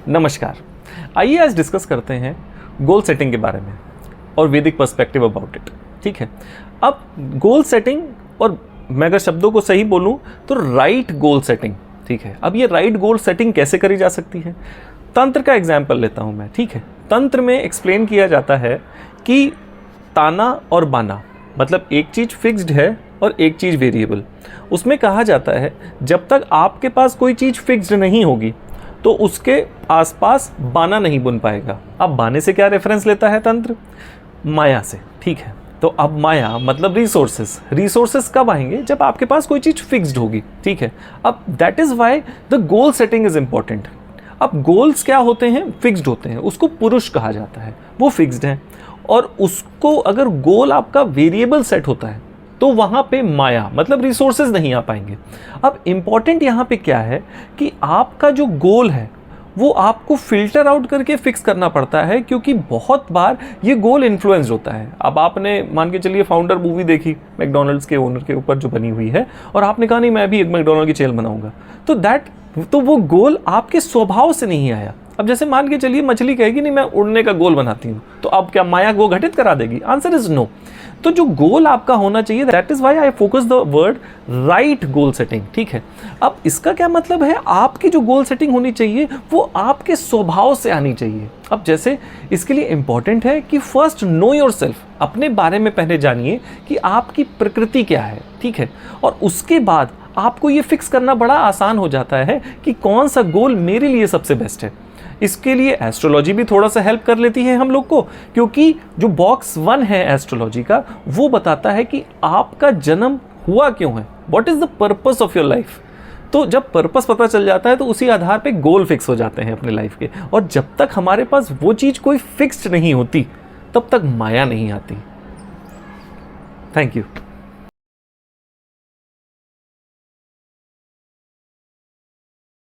नमस्कार। आइए आज डिस्कस करते हैं गोल सेटिंग के बारे में और वैदिक पर्सपेक्टिव अबाउट इट। ठीक है, अब गोल सेटिंग, और मैं अगर शब्दों को सही बोलूं तो राइट गोल सेटिंग। ठीक है, अब ये राइट गोल सेटिंग कैसे करी जा सकती है? तंत्र का एग्जाम्पल लेता हूं मैं। ठीक है, तंत्र में एक्सप्लेन किया जाता है कि ताना और बाना, मतलब एक चीज़ फिक्स्ड है और एक चीज़ वेरिएबल। उसमें कहा जाता है जब तक आपके पास कोई चीज़ फिक्स्ड नहीं होगी तो उसके आसपास बाना नहीं बुन पाएगा। अब बाने से क्या रेफरेंस लेता है तंत्र? माया से। ठीक है, तो अब माया मतलब रिसोर्सेस कब आएंगे? जब आपके पास कोई चीज़ फिक्स्ड होगी। ठीक है, अब that is why the goal setting is important. अब गोल्स क्या होते हैं? फिक्स्ड होते हैं, उसको पुरुष कहा जाता है, वो फिक्स्ड है। और उसको अगर गोल आपका वेरिएबल सेट होता है तो वहाँ पे माया मतलब रिसोर्सेज नहीं आ पाएंगे। अब इम्पॉर्टेंट यहाँ पे क्या है कि आपका जो गोल है वो आपको फिल्टर आउट करके फिक्स करना पड़ता है, क्योंकि बहुत बार ये गोल इन्फ्लुएंस्ड होता है। अब आपने मान के चलिए फाउंडर मूवी देखी मैकडॉनल्ड्स के ओनर के ऊपर जो बनी हुई है, और आपने कहा नहीं मैं भी एक मैकडॉनल्ड की चेन बनाऊंगा, तो वो गोल आपके स्वभाव से नहीं आया। अब जैसे मान के चलिए मछली कहेगी नहीं मैं उड़ने का गोल बनाती हूँ, तो अब क्या माया वो घटित करा देगी? Answer is no. तो जो गोल आपका होना चाहिए, that is why I focus the word right goal setting. ठीक है, अब इसका क्या मतलब है? आपकी जो गोल सेटिंग होनी चाहिए वो आपके स्वभाव से आनी चाहिए। अब जैसे इसके लिए इंपॉर्टेंट है कि फर्स्ट नो योरसेल्फ, अपने बारे में पहले जानिए कि आपकी प्रकृति क्या है। ठीक है, और उसके बाद आपको ये फिक्स करना बड़ा आसान हो जाता है कि कौन सा गोल मेरे लिए सबसे बेस्ट है। इसके लिए एस्ट्रोलॉजी भी थोड़ा सा हेल्प कर लेती है हम लोग को, क्योंकि जो बॉक्स 1 है एस्ट्रोलॉजी का, वो बताता है कि आपका जन्म हुआ क्यों है, what is the purpose of your life. तो जब पर्पस पता चल जाता है तो उसी आधार पे गोल फिक्स हो जाते हैं अपने लाइफ के। और जब तक हमारे पास वो चीज़ कोई फिक्स्ड नहीं होती तब तक माया नहीं आती। Thank you.